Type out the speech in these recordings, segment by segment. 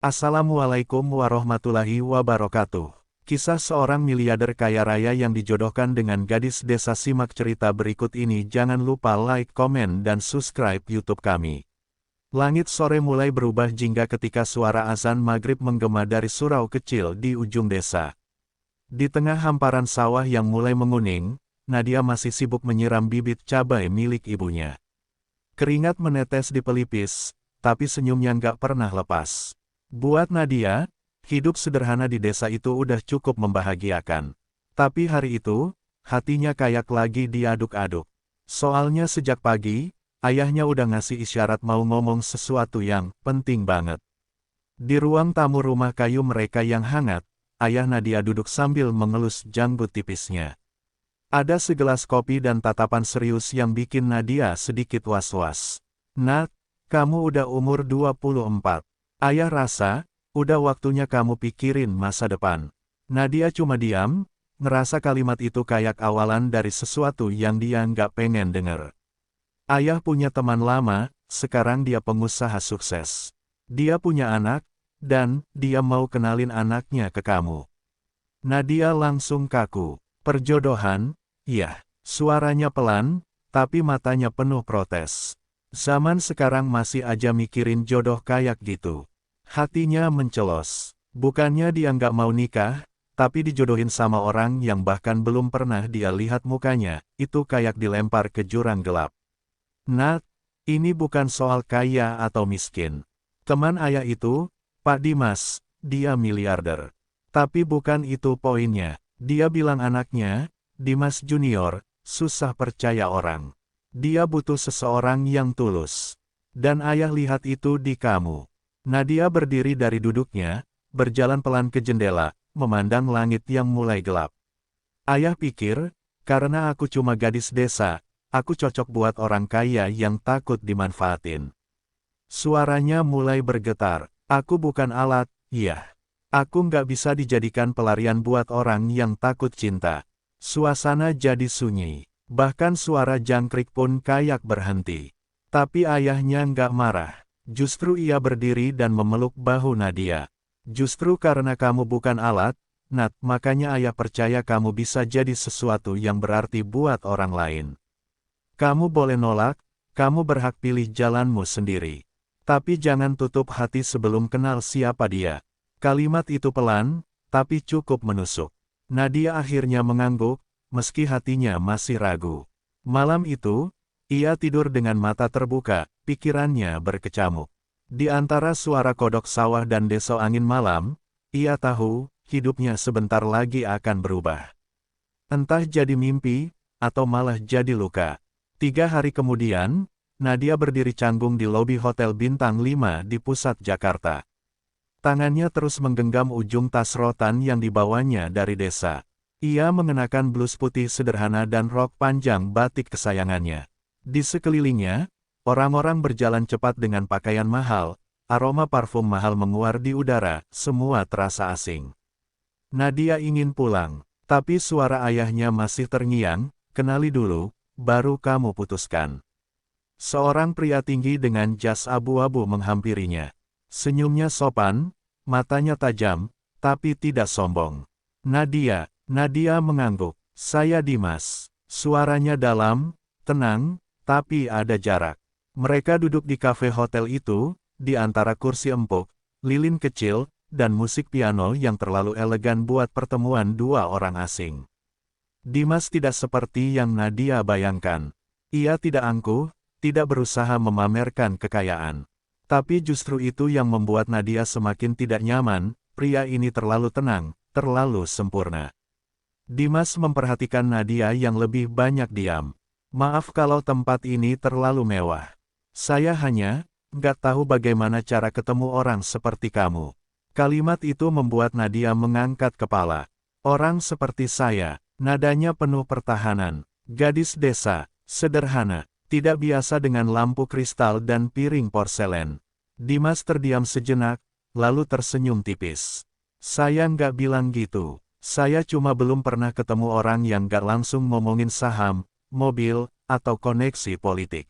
Assalamualaikum warahmatullahi wabarakatuh. Kisah seorang miliarder kaya raya yang dijodohkan dengan gadis desa. Simak cerita berikut ini. Jangan lupa like, komen, dan subscribe YouTube kami. Langit sore mulai berubah jingga ketika suara azan maghrib menggema dari surau kecil di ujung desa. Di tengah hamparan sawah yang mulai menguning, Nadia masih sibuk menyiram bibit cabai milik ibunya. Keringat menetes di pelipis, tapi senyumnya nggak pernah lepas. Buat Nadia, hidup sederhana di desa itu udah cukup membahagiakan. Tapi hari itu, hatinya kayak lagi diaduk-aduk. Soalnya sejak pagi, ayahnya udah ngasih isyarat mau ngomong sesuatu yang penting banget. Di ruang tamu rumah kayu mereka yang hangat, ayah Nadia duduk sambil mengelus janggut tipisnya. Ada segelas kopi dan tatapan serius yang bikin Nadia sedikit was-was. "Nak, kamu udah umur 24. Ayah rasa, udah waktunya kamu pikirin masa depan." Nadia cuma diam, ngerasa kalimat itu kayak awalan dari sesuatu yang dia nggak pengen denger. Ayah punya teman lama, sekarang dia pengusaha sukses. Dia punya anak, dan dia mau kenalin anaknya ke kamu. Nadia langsung kaku. Perjodohan? Iya. Suaranya pelan, tapi matanya penuh protes. Zaman sekarang masih aja mikirin jodoh kayak gitu. Hatinya mencelos. Bukannya dia nggak mau nikah, tapi dijodohin sama orang yang bahkan belum pernah dia lihat mukanya, itu kayak dilempar ke jurang gelap. "Nat, ini bukan soal kaya atau miskin. Teman ayah itu, Pak Dimas, dia miliarder. Tapi bukan itu poinnya. Dia bilang anaknya, Dimas Junior, susah percaya orang. Dia butuh seseorang yang tulus. Dan ayah lihat itu di kamu." Nadia berdiri dari duduknya, berjalan pelan ke jendela, memandang langit yang mulai gelap. "Ayah pikir, karena aku cuma gadis desa, aku cocok buat orang kaya yang takut dimanfaatin." Suaranya mulai bergetar. "Aku bukan alat, iya. Aku nggak bisa dijadikan pelarian buat orang yang takut cinta." Suasana jadi sunyi. Bahkan suara jangkrik pun kayak berhenti. Tapi ayahnya nggak marah. Justru ia berdiri dan memeluk bahu Nadia. "Justru karena kamu bukan alat, Nat, makanya ayah percaya kamu bisa jadi sesuatu yang berarti buat orang lain. Kamu boleh nolak, kamu berhak pilih jalanmu sendiri. Tapi jangan tutup hati sebelum kenal siapa dia." Kalimat itu pelan, tapi cukup menusuk. Nadia akhirnya mengangguk, meski hatinya masih ragu. Malam itu, ia tidur dengan mata terbuka, pikirannya berkecamuk. Di antara suara kodok sawah dan desau angin malam, ia tahu, hidupnya sebentar lagi akan berubah. Entah jadi mimpi, atau malah jadi luka. 3 hari kemudian, Nadia berdiri canggung di lobi Hotel Bintang 5 di pusat Jakarta. Tangannya terus menggenggam ujung tas rotan yang dibawanya dari desa. Ia mengenakan blus putih sederhana dan rok panjang batik kesayangannya. Di sekelilingnya, orang-orang berjalan cepat dengan pakaian mahal, aroma parfum mahal menguar di udara, semua terasa asing. Nadia ingin pulang, tapi suara ayahnya masih terngiang, "Kenali dulu, baru kamu putuskan." Seorang pria tinggi dengan jas abu-abu menghampirinya. Senyumnya sopan, matanya tajam, tapi tidak sombong. Nadia mengangguk. "Saya Dimas." Suaranya dalam, tenang, tapi ada jarak. Mereka duduk di kafe hotel itu, di antara kursi empuk, lilin kecil, dan musik piano yang terlalu elegan buat pertemuan dua orang asing. Dimas tidak seperti yang Nadia bayangkan. Ia tidak angkuh, tidak berusaha memamerkan kekayaan. Tapi justru itu yang membuat Nadia semakin tidak nyaman. Pria ini terlalu tenang, terlalu sempurna. Dimas memperhatikan Nadia yang lebih banyak diam. "Maaf kalau tempat ini terlalu mewah. Saya hanya nggak tahu bagaimana cara ketemu orang seperti kamu." Kalimat itu membuat Nadia mengangkat kepala. "Orang seperti saya." Nadanya penuh pertahanan. Gadis desa, sederhana, tidak biasa dengan lampu kristal dan piring porselen. Dimas terdiam sejenak, lalu tersenyum tipis. "Saya nggak bilang gitu. Saya cuma belum pernah ketemu orang yang nggak langsung ngomongin saham, mobil, atau koneksi politik."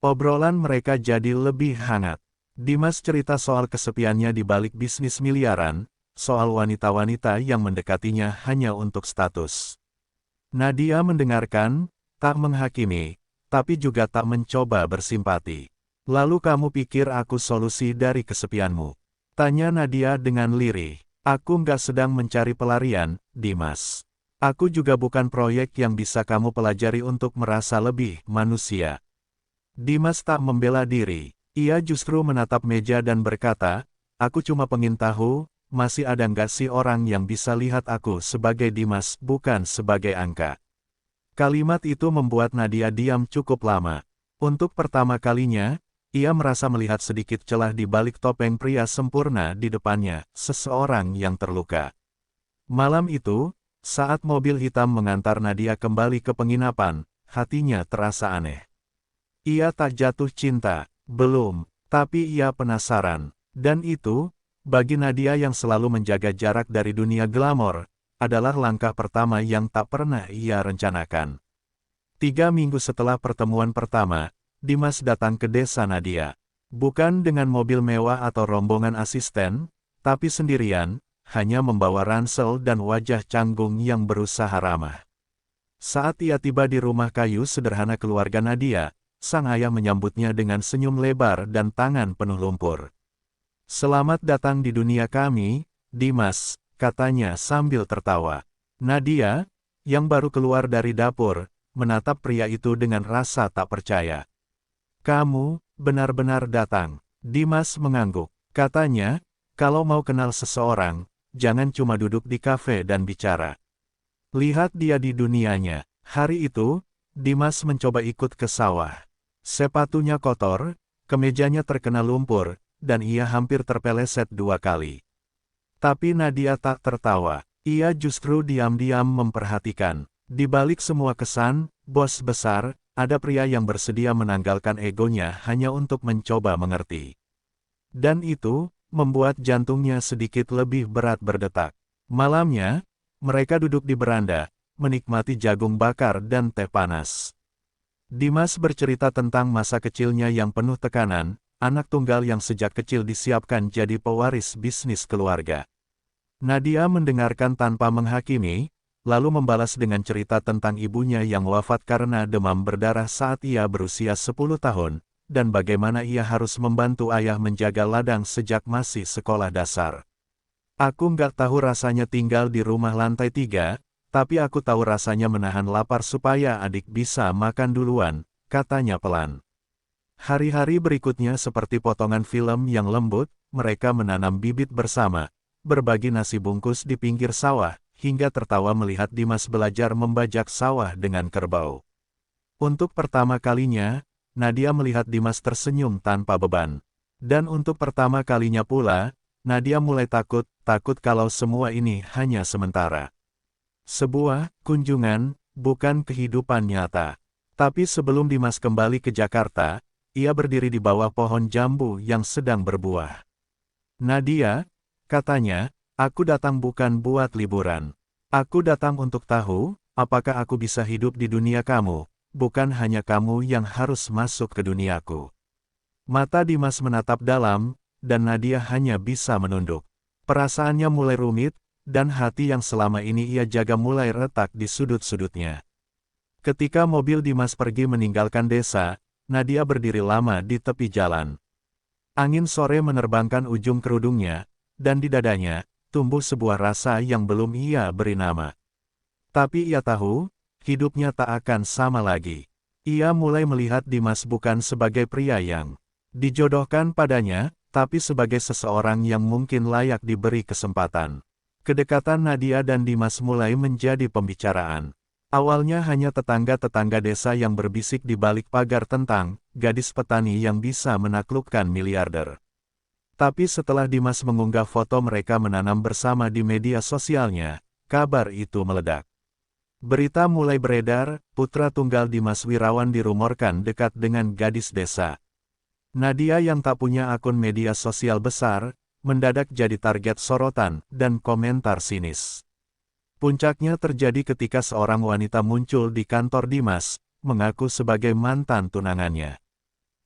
Obrolan mereka jadi lebih hangat. Dimas cerita soal kesepiannya di balik bisnis miliaran, soal wanita-wanita yang mendekatinya hanya untuk status. Nadia mendengarkan, tak menghakimi, tapi juga tak mencoba bersimpati. Lalu kamu pikir aku solusi dari kesepianmu? Tanya Nadia dengan lirih. Aku nggak sedang mencari pelarian, Dimas. Aku juga bukan proyek yang bisa kamu pelajari untuk merasa lebih manusia. Dimas tak membela diri. Ia justru menatap meja dan berkata, aku cuma pengen tahu, masih ada nggak sih orang yang bisa lihat aku sebagai Dimas bukan sebagai angka. Kalimat itu membuat Nadia diam cukup lama. Untuk pertama kalinya, ia merasa melihat sedikit celah di balik topeng pria sempurna di depannya, seseorang yang terluka. Malam itu, saat mobil hitam mengantar Nadia kembali ke penginapan, hatinya terasa aneh. Ia tak jatuh cinta, belum, tapi ia penasaran. Dan itu, bagi Nadia yang selalu menjaga jarak dari dunia glamor, adalah langkah pertama yang tak pernah ia rencanakan. 3 minggu setelah pertemuan pertama, Dimas datang ke desa Nadia. Bukan dengan mobil mewah atau rombongan asisten, tapi sendirian, hanya membawa ransel dan wajah canggung yang berusaha ramah. Saat ia tiba di rumah kayu sederhana keluarga Nadia, sang ayah menyambutnya dengan senyum lebar dan tangan penuh lumpur. Selamat datang di dunia kami, Dimas, katanya sambil tertawa. Nadia, yang baru keluar dari dapur, menatap pria itu dengan rasa tak percaya. Kamu, benar-benar datang. Dimas mengangguk. Katanya, kalau mau kenal seseorang, jangan cuma duduk di kafe dan bicara. Lihat dia di dunianya. Hari itu, Dimas mencoba ikut ke sawah. Sepatunya kotor, kemejanya terkena lumpur, dan ia hampir terpeleset 2 kali. Tapi Nadia tak tertawa. Ia justru diam-diam memperhatikan. Di balik semua kesan, bos besar, ada pria yang bersedia menanggalkan egonya hanya untuk mencoba mengerti. Dan itu, membuat jantungnya sedikit lebih berat berdetak. Malamnya, mereka duduk di beranda, menikmati jagung bakar dan teh panas. Dimas bercerita tentang masa kecilnya yang penuh tekanan, anak tunggal yang sejak kecil disiapkan jadi pewaris bisnis keluarga. Nadia mendengarkan tanpa menghakimi, lalu membalas dengan cerita tentang ibunya yang wafat karena demam berdarah saat ia berusia 10 tahun, dan bagaimana ia harus membantu ayah menjaga ladang sejak masih sekolah dasar. Aku nggak tahu rasanya tinggal di rumah lantai 3, tapi aku tahu rasanya menahan lapar supaya adik bisa makan duluan, katanya pelan. Hari-hari berikutnya seperti potongan film yang lembut, mereka menanam bibit bersama, berbagi nasi bungkus di pinggir sawah, hingga tertawa melihat Dimas belajar membajak sawah dengan kerbau. Untuk pertama kalinya, Nadia melihat Dimas tersenyum tanpa beban. Dan untuk pertama kalinya pula, Nadia mulai takut kalau semua ini hanya sementara. Sebuah kunjungan, bukan kehidupan nyata. Tapi sebelum Dimas kembali ke Jakarta, ia berdiri di bawah pohon jambu yang sedang berbuah. Nadia, katanya, aku datang bukan buat liburan. Aku datang untuk tahu, apakah aku bisa hidup di dunia kamu, bukan hanya kamu yang harus masuk ke duniaku. Mata Dimas menatap dalam, dan Nadia hanya bisa menunduk. Perasaannya mulai rumit, dan hati yang selama ini ia jaga mulai retak di sudut-sudutnya. Ketika mobil Dimas pergi meninggalkan desa, Nadia berdiri lama di tepi jalan. Angin sore menerbangkan ujung kerudungnya, dan di dadanya, tumbuh sebuah rasa yang belum ia beri nama. Tapi ia tahu, hidupnya tak akan sama lagi. Ia mulai melihat Dimas bukan sebagai pria yang dijodohkan padanya, tapi sebagai seseorang yang mungkin layak diberi kesempatan. Kedekatan Nadia dan Dimas mulai menjadi pembicaraan. Awalnya hanya tetangga-tetangga desa yang berbisik di balik pagar tentang gadis petani yang bisa menaklukkan miliarder. Tapi setelah Dimas mengunggah foto mereka menanam bersama di media sosialnya, kabar itu meledak. Berita mulai beredar, putra tunggal Dimas Wirawan dirumorkan dekat dengan gadis desa. Nadia yang tak punya akun media sosial besar, mendadak jadi target sorotan dan komentar sinis. Puncaknya terjadi ketika seorang wanita muncul di kantor Dimas, mengaku sebagai mantan tunangannya.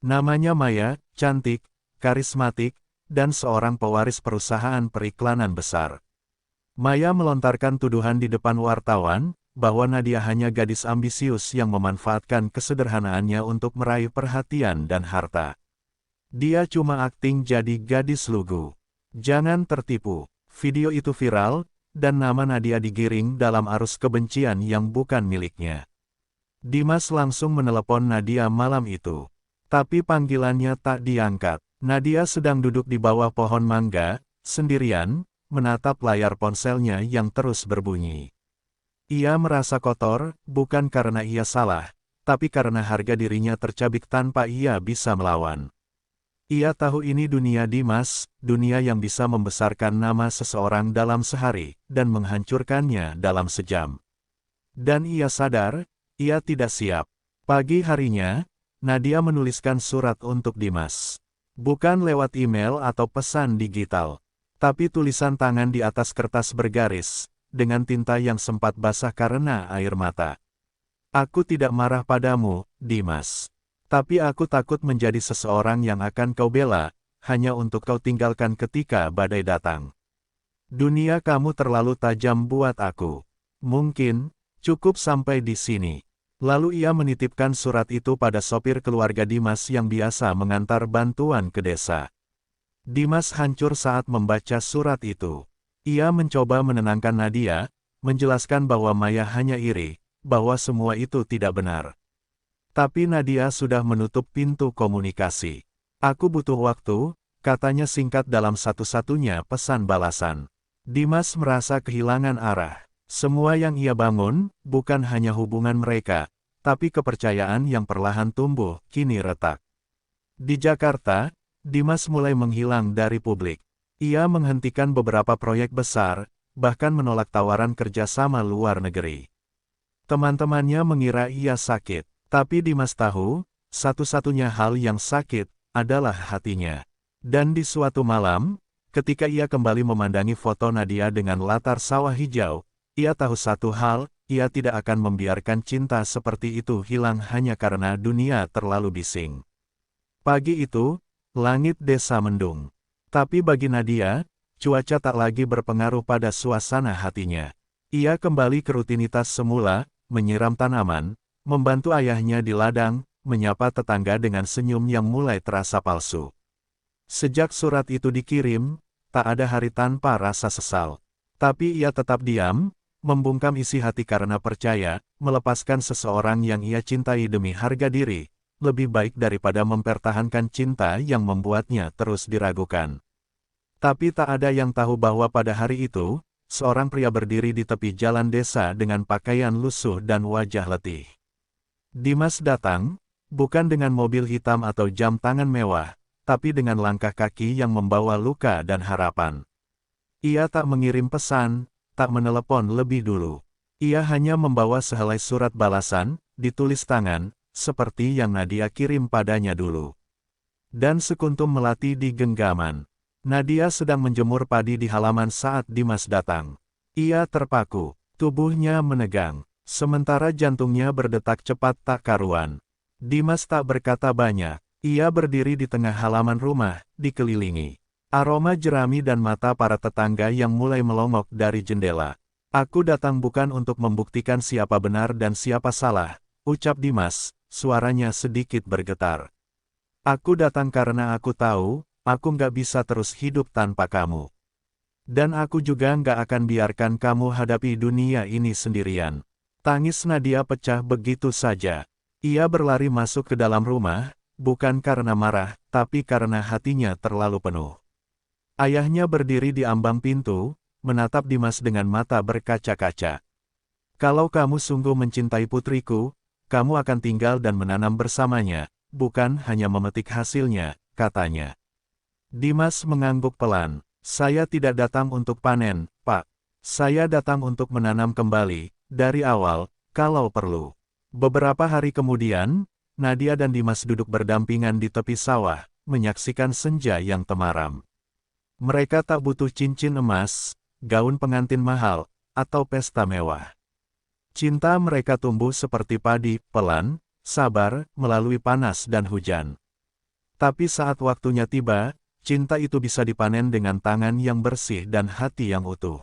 Namanya Maya, cantik, karismatik, dan seorang pewaris perusahaan periklanan besar. Maya melontarkan tuduhan di depan wartawan, bahwa Nadia hanya gadis ambisius yang memanfaatkan kesederhanaannya untuk meraih perhatian dan harta. Dia cuma akting jadi gadis lugu. Jangan tertipu. Video itu viral, dan nama Nadia digiring dalam arus kebencian yang bukan miliknya. Dimas langsung menelepon Nadia malam itu. Tapi panggilannya tak diangkat. Nadia sedang duduk di bawah pohon mangga, sendirian, menatap layar ponselnya yang terus berbunyi. Ia merasa kotor, bukan karena ia salah, tapi karena harga dirinya tercabik tanpa ia bisa melawan. Ia tahu ini dunia Dimas, dunia yang bisa membesarkan nama seseorang dalam sehari, dan menghancurkannya dalam sejam. Dan ia sadar, ia tidak siap. Pagi harinya, Nadia menuliskan surat untuk Dimas. Bukan lewat email atau pesan digital, tapi tulisan tangan di atas kertas bergaris, dengan tinta yang sempat basah karena air mata. Aku tidak marah padamu, Dimas. Tapi aku takut menjadi seseorang yang akan kau bela, hanya untuk kau tinggalkan ketika badai datang. Dunia kamu terlalu tajam buat aku. Mungkin, cukup sampai di sini. Lalu ia menitipkan surat itu pada sopir keluarga Dimas yang biasa mengantar bantuan ke desa. Dimas hancur saat membaca surat itu. Ia mencoba menenangkan Nadia, menjelaskan bahwa Maya hanya iri, bahwa semua itu tidak benar. Tapi Nadia sudah menutup pintu komunikasi. Aku butuh waktu, katanya singkat dalam satu-satunya pesan balasan. Dimas merasa kehilangan arah. Semua yang ia bangun, bukan hanya hubungan mereka, tapi kepercayaan yang perlahan tumbuh, kini retak. Di Jakarta, Dimas mulai menghilang dari publik. Ia menghentikan beberapa proyek besar, bahkan menolak tawaran kerjasama luar negeri. Teman-temannya mengira ia sakit. Tapi Dimas tahu, satu-satunya hal yang sakit, adalah hatinya. Dan di suatu malam, ketika ia kembali memandangi foto Nadia dengan latar sawah hijau, ia tahu satu hal, ia tidak akan membiarkan cinta seperti itu hilang hanya karena dunia terlalu bising. Pagi itu, langit desa mendung. Tapi bagi Nadia, cuaca tak lagi berpengaruh pada suasana hatinya. Ia kembali ke rutinitas semula, menyiram tanaman, membantu ayahnya di ladang, menyapa tetangga dengan senyum yang mulai terasa palsu. Sejak surat itu dikirim, tak ada hari tanpa rasa sesal. Tapi ia tetap diam, membungkam isi hati karena percaya, melepaskan seseorang yang ia cintai demi harga diri, lebih baik daripada mempertahankan cinta yang membuatnya terus diragukan. Tapi tak ada yang tahu bahwa pada hari itu, seorang pria berdiri di tepi jalan desa dengan pakaian lusuh dan wajah letih. Dimas datang, bukan dengan mobil hitam atau jam tangan mewah, tapi dengan langkah kaki yang membawa luka dan harapan. Ia tak mengirim pesan, tak menelepon lebih dulu. Ia hanya membawa sehelai surat balasan, ditulis tangan, seperti yang Nadia kirim padanya dulu. Dan sekuntum melati di genggaman. Nadia sedang menjemur padi di halaman saat Dimas datang. Ia terpaku, tubuhnya menegang. Sementara jantungnya berdetak cepat tak karuan. Dimas tak berkata banyak. Ia berdiri di tengah halaman rumah, dikelilingi aroma jerami dan mata para tetangga yang mulai melongok dari jendela. Aku datang bukan untuk membuktikan siapa benar dan siapa salah, ucap Dimas, suaranya sedikit bergetar. Aku datang karena aku tahu, aku nggak bisa terus hidup tanpa kamu. Dan aku juga nggak akan biarkan kamu hadapi dunia ini sendirian. Tangis Nadia pecah begitu saja. Ia berlari masuk ke dalam rumah, bukan karena marah, tapi karena hatinya terlalu penuh. Ayahnya berdiri di ambang pintu, menatap Dimas dengan mata berkaca-kaca. Kalau kamu sungguh mencintai putriku, kamu akan tinggal dan menanam bersamanya, bukan hanya memetik hasilnya, katanya. Dimas mengangguk pelan. Saya tidak datang untuk panen, Pak. Saya datang untuk menanam kembali, dari awal, kalau perlu. Beberapa hari kemudian, Nadia dan Dimas duduk berdampingan di tepi sawah, menyaksikan senja yang temaram. Mereka tak butuh cincin emas, gaun pengantin mahal, atau pesta mewah. Cinta mereka tumbuh seperti padi, pelan, sabar, melalui panas dan hujan. Tapi saat waktunya tiba, cinta itu bisa dipanen dengan tangan yang bersih dan hati yang utuh.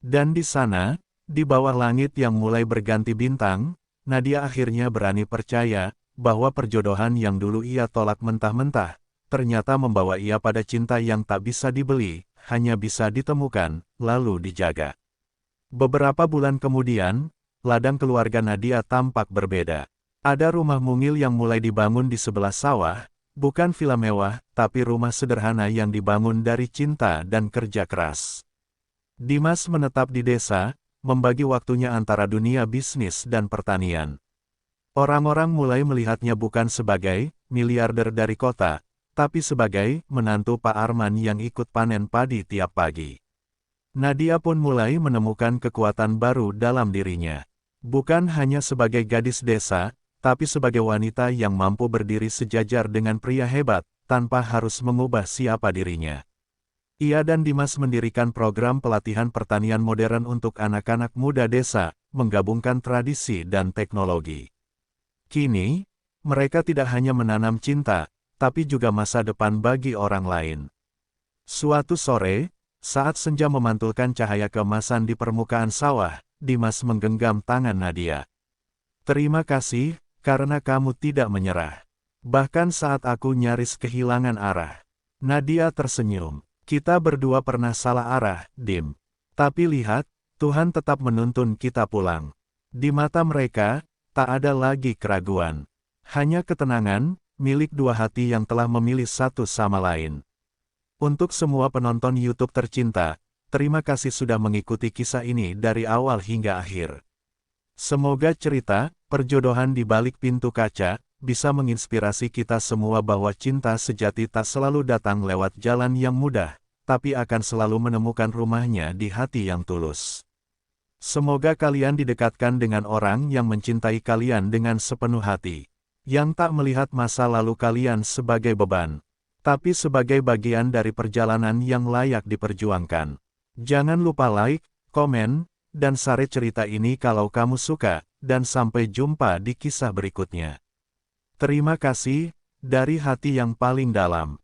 Dan di sana, di bawah langit yang mulai berganti bintang, Nadia akhirnya berani percaya bahwa perjodohan yang dulu ia tolak mentah-mentah, ternyata membawa ia pada cinta yang tak bisa dibeli, hanya bisa ditemukan, lalu dijaga. Beberapa bulan kemudian, ladang keluarga Nadia tampak berbeda. Ada rumah mungil yang mulai dibangun di sebelah sawah, bukan villa mewah, tapi rumah sederhana yang dibangun dari cinta dan kerja keras. Dimas menetap di desa, membagi waktunya antara dunia bisnis dan pertanian. Orang-orang mulai melihatnya bukan sebagai miliarder dari kota, tapi sebagai menantu Pak Arman yang ikut panen padi tiap pagi. Nadia pun mulai menemukan kekuatan baru dalam dirinya. Bukan hanya sebagai gadis desa, tapi sebagai wanita yang mampu berdiri sejajar dengan pria hebat, tanpa harus mengubah siapa dirinya. Ia dan Dimas mendirikan program pelatihan pertanian modern untuk anak-anak muda desa, menggabungkan tradisi dan teknologi. Kini, mereka tidak hanya menanam cinta, tapi juga masa depan bagi orang lain. Suatu sore, saat senja memantulkan cahaya keemasan di permukaan sawah, Dimas menggenggam tangan Nadia. "Terima kasih, karena kamu tidak menyerah. Bahkan saat aku nyaris kehilangan arah." Nadia tersenyum. "Kita berdua pernah salah arah, Dim. Tapi lihat, Tuhan tetap menuntun kita pulang." Di mata mereka, tak ada lagi keraguan. Hanya ketenangan, milik dua hati yang telah memilih satu sama lain. Untuk semua penonton YouTube tercinta, terima kasih sudah mengikuti kisah ini dari awal hingga akhir. Semoga cerita, perjodohan di balik pintu kaca, bisa menginspirasi kita semua bahwa cinta sejati tak selalu datang lewat jalan yang mudah, tapi akan selalu menemukan rumahnya di hati yang tulus. Semoga kalian didekatkan dengan orang yang mencintai kalian dengan sepenuh hati, yang tak melihat masa lalu kalian sebagai beban, tapi sebagai bagian dari perjalanan yang layak diperjuangkan. Jangan lupa like, komen, dan share cerita ini kalau kamu suka, dan sampai jumpa di kisah berikutnya. Terima kasih, dari hati yang paling dalam.